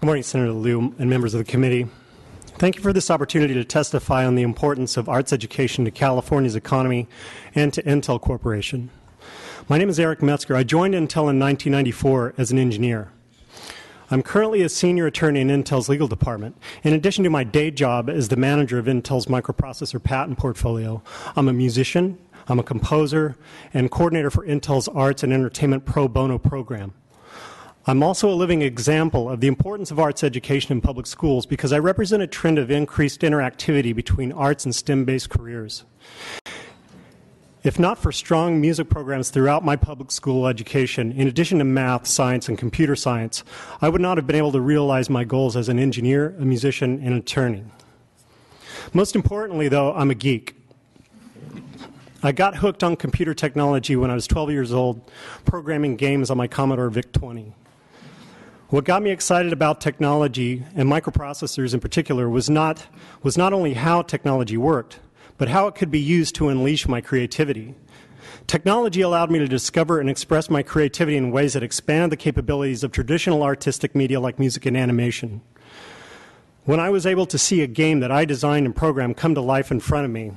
Good morning, Senator Lieu and members of the committee. Thank you for this opportunity to testify on the importance of arts education to California's economy and to Intel Corporation. My name is Erik Metzger. I joined Intel in 1994 as an engineer. I'm currently a senior attorney in Intel's legal department. In addition to my day job as the manager of Intel's microprocessor patent portfolio, I'm a musician, I'm a composer, and coordinator for Intel's Arts and Entertainment Pro Bono program. I'm also a living example of the importance of arts education in public schools because I represent a trend of increased interactivity between arts and STEM-based careers. If not for strong music programs throughout my public school education, in addition to math, science, and computer science, I would not have been able to realize my goals as an engineer, a musician, and an attorney. Most importantly, though, I'm a geek. I got hooked on computer technology when I was 12 years old, programming games on my Commodore VIC-20. What got me excited about technology, and microprocessors in particular, was not only how technology worked, but how it could be used to unleash my creativity. Technology allowed me to discover and express my creativity in ways that expanded the capabilities of traditional artistic media like music and animation. When I was able to see a game that I designed and programmed come to life in front of me,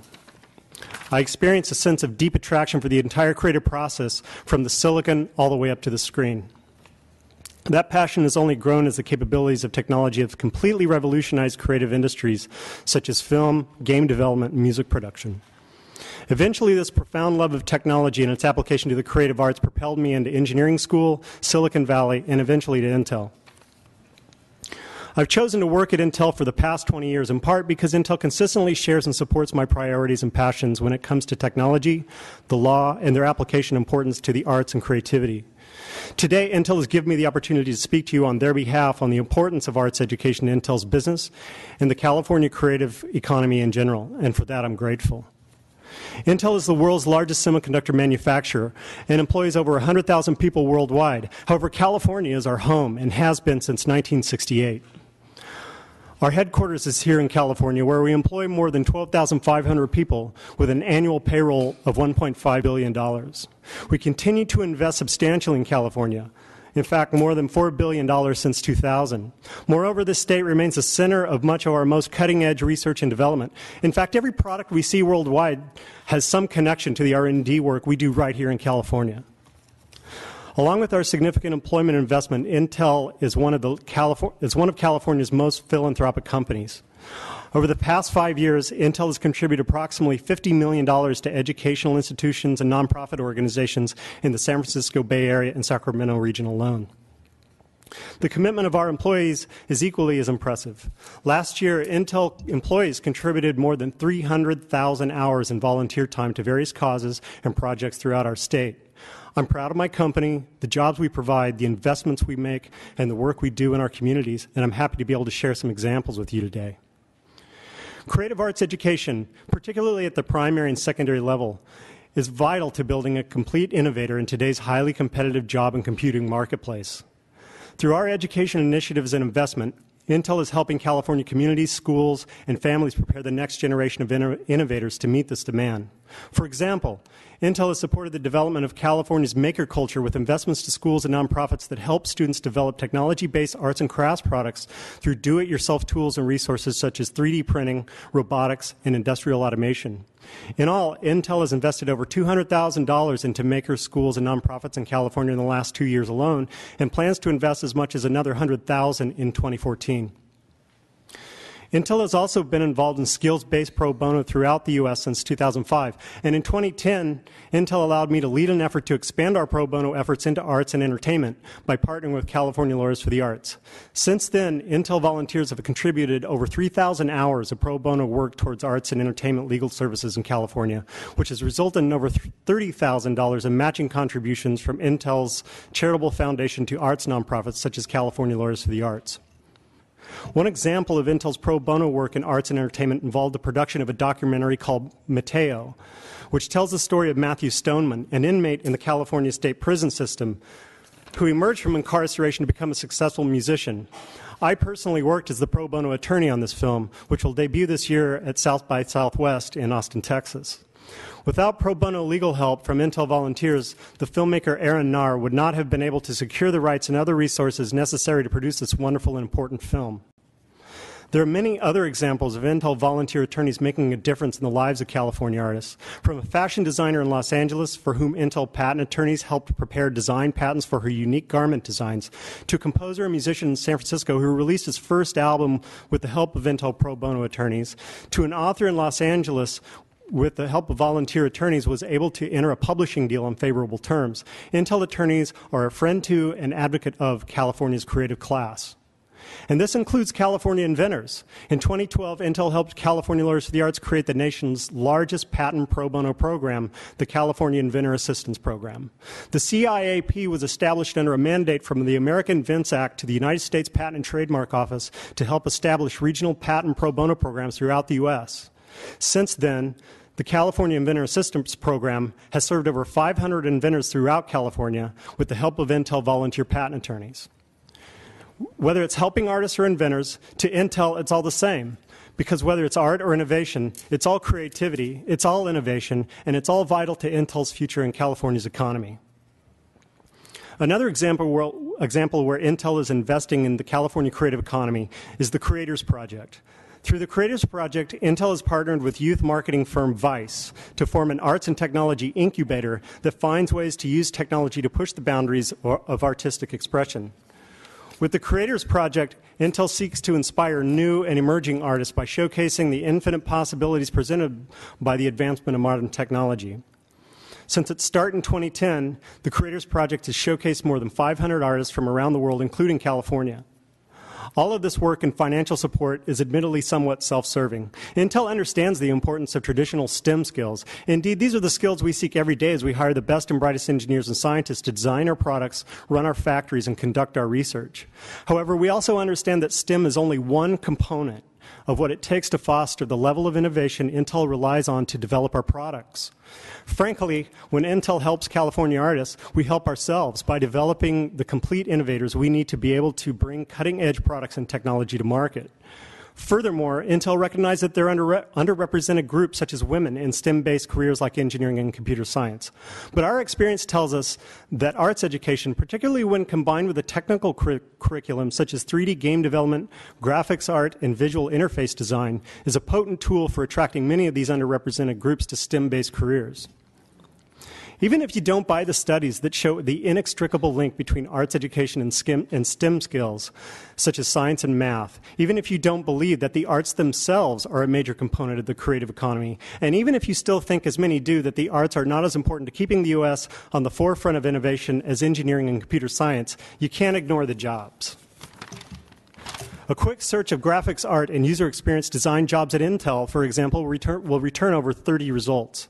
I experienced a sense of deep attraction for the entire creative process, from the silicon all the way up to the screen. That passion has only grown as the capabilities of technology have completely revolutionized creative industries such as film, game development, and music production. Eventually, this profound love of technology and its application to the creative arts propelled me into engineering school, Silicon Valley, and eventually to Intel. I've chosen to work at Intel for the past 20 years, in part because Intel consistently shares and supports my priorities and passions when it comes to technology, the law, and their application importance to the arts and creativity. Today, Intel has given me the opportunity to speak to you on their behalf on the importance of arts education in Intel's business and the California creative economy in general, and for that I'm grateful. Intel is the world's largest semiconductor manufacturer and employs over 100,000 people worldwide. However, California is our home and has been since 1968. Our headquarters is here in California, where we employ more than 12,500 people with an annual payroll of $1.5 billion. We continue to invest substantially in California. In fact, more than $4 billion since 2000. Moreover, this state remains the center of much of our most cutting-edge research and development. In fact, every product we see worldwide has some connection to the R&D work we do right here in California. Along with our significant employment investment, Intel is one of California's most philanthropic companies. Over the past 5 years, Intel has contributed approximately $50 million to educational institutions and nonprofit organizations in the San Francisco Bay Area and Sacramento region alone. The commitment of our employees is equally as impressive. Last year, Intel employees contributed more than 300,000 hours in volunteer time to various causes and projects throughout our state. I'm proud of my company, the jobs we provide, the investments we make, and the work we do in our communities, and I'm happy to be able to share some examples with you today. Creative arts education, particularly at the primary and secondary level, is vital to building a complete innovator in today's highly competitive job and computing marketplace. Through our education initiatives and investment, Intel is helping California communities, schools, and families prepare the next generation of innovators to meet this demand. For example, Intel has supported the development of California's maker culture with investments to schools and nonprofits that help students develop technology-based arts and crafts products through do-it-yourself tools and resources such as 3D printing, robotics, and industrial automation. In all, Intel has invested over $200,000 into maker schools and nonprofits in California in the last 2 years alone, and plans to invest as much as another $100,000 in 2014. Intel has also been involved in skills-based pro bono throughout the U.S. since 2005. And in 2010, Intel allowed me to lead an effort to expand our pro bono efforts into arts and entertainment by partnering with California Lawyers for the Arts. Since then, Intel volunteers have contributed over 3,000 hours of pro bono work towards arts and entertainment legal services in California, which has resulted in over $30,000 in matching contributions from Intel's charitable foundation to arts nonprofits such as California Lawyers for the Arts. One example of Intel's pro bono work in arts and entertainment involved the production of a documentary called Mateo, which tells the story of Matthew Stoneman, an inmate in the California state prison system who emerged from incarceration to become a successful musician. I personally worked as the pro bono attorney on this film, which will debut this year at South by Southwest in Austin, Texas. Without pro bono legal help from Intel volunteers, the filmmaker Aaron Nahr would not have been able to secure the rights and other resources necessary to produce this wonderful and important film. There are many other examples of Intel volunteer attorneys making a difference in the lives of California artists, from a fashion designer in Los Angeles for whom Intel patent attorneys helped prepare design patents for her unique garment designs, to a composer and musician in San Francisco who released his first album with the help of Intel pro bono attorneys, to an author in Los Angeles with the help of volunteer attorneys, was able to enter a publishing deal on favorable terms. Intel attorneys are a friend to and advocate of California's creative class. And this includes California inventors. In 2012, Intel helped California Lawyers for the Arts create the nation's largest patent pro bono program, the California Inventor Assistance Program. The CIAP was established under a mandate from the American Invents Act to the United States Patent and Trademark Office to help establish regional patent pro bono programs throughout the U.S. Since then, the California Inventor Assistance Program has served over 500 inventors throughout California with the help of Intel volunteer patent attorneys. Whether it's helping artists or inventors, to Intel it's all the same. Because whether it's art or innovation, it's all creativity, it's all innovation, and it's all vital to Intel's future and California's economy. Another example where Intel is investing in the California creative economy is the Creators Project. Through the Creators Project, Intel has partnered with youth marketing firm Vice to form an arts and technology incubator that finds ways to use technology to push the boundaries of artistic expression. With the Creators Project, Intel seeks to inspire new and emerging artists by showcasing the infinite possibilities presented by the advancement of modern technology. Since its start in 2010, the Creators Project has showcased more than 500 artists from around the world, including California. All of this work and financial support is admittedly somewhat self-serving. Intel understands the importance of traditional STEM skills. Indeed, these are the skills we seek every day as we hire the best and brightest engineers and scientists to design our products, run our factories, and conduct our research. However, we also understand that STEM is only one component of what it takes to foster the level of innovation Intel relies on to develop our products. Frankly, when Intel helps California artists, we help ourselves by developing the complete innovators we need to be able to bring cutting-edge products and technology to market. Furthermore, Intel recognized that there are underrepresented groups such as women in STEM-based careers like engineering and computer science. But our experience tells us that arts education, particularly when combined with a technical curriculum such as 3D game development, graphics art, and visual interface design, is a potent tool for attracting many of these underrepresented groups to STEM-based careers. Even if you don't buy the studies that show the inextricable link between arts education and STEM skills, such as science and math, even if you don't believe that the arts themselves are a major component of the creative economy, and even if you still think, as many do, that the arts are not as important to keeping the U.S. on the forefront of innovation as engineering and computer science, you can't ignore the jobs. A quick search of graphics, art, and user experience design jobs at Intel, for example, will return over 30 results.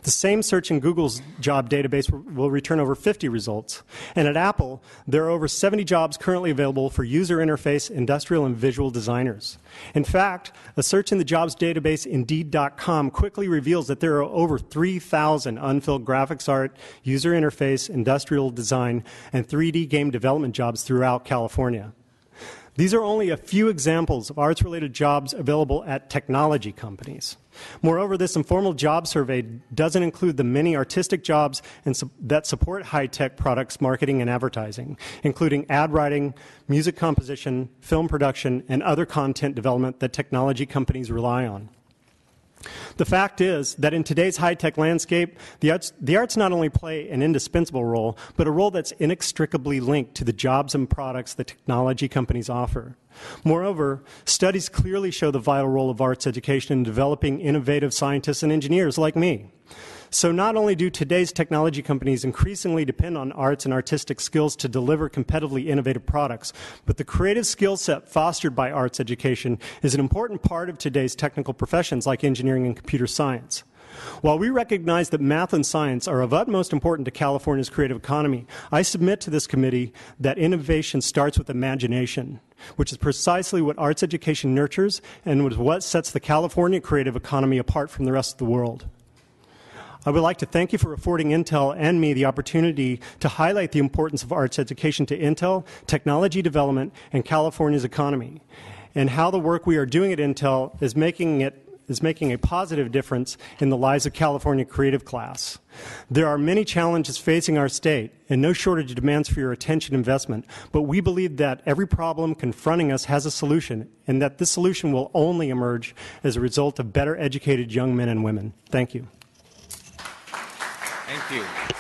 The same search in Google's job database will return over 50 results. And at Apple, there are over 70 jobs currently available for user interface, industrial, and visual designers. In fact, a search in the jobs database Indeed.com quickly reveals that there are over 3,000 unfilled graphics art, user interface, industrial design, and 3D game development jobs throughout California. These are only a few examples of arts-related jobs available at technology companies. Moreover, this informal job survey doesn't include the many artistic jobs that support high-tech products marketing and advertising, including ad writing, music composition, film production, and other content development that technology companies rely on. The fact is that in today's high-tech landscape, the arts not only play an indispensable role, but a role that's inextricably linked to the jobs and products that technology companies offer. Moreover, studies clearly show the vital role of arts education in developing innovative scientists and engineers like me. So not only do today's technology companies increasingly depend on arts and artistic skills to deliver competitively innovative products, but the creative skill set fostered by arts education is an important part of today's technical professions like engineering and computer science. While we recognize that math and science are of utmost importance to California's creative economy, I submit to this committee that innovation starts with imagination, which is precisely what arts education nurtures and is what sets the California creative economy apart from the rest of the world. I would like to thank you for affording Intel and me the opportunity to highlight the importance of arts education to Intel, technology development, and California's economy, and how the work we are doing at Intel is making it is making a positive difference in the lives of California creative class. There are many challenges facing our state and no shortage of demands for your attention and investment, but we believe that every problem confronting us has a solution and that this solution will only emerge as a result of better educated young men and women. Thank you. Thank you.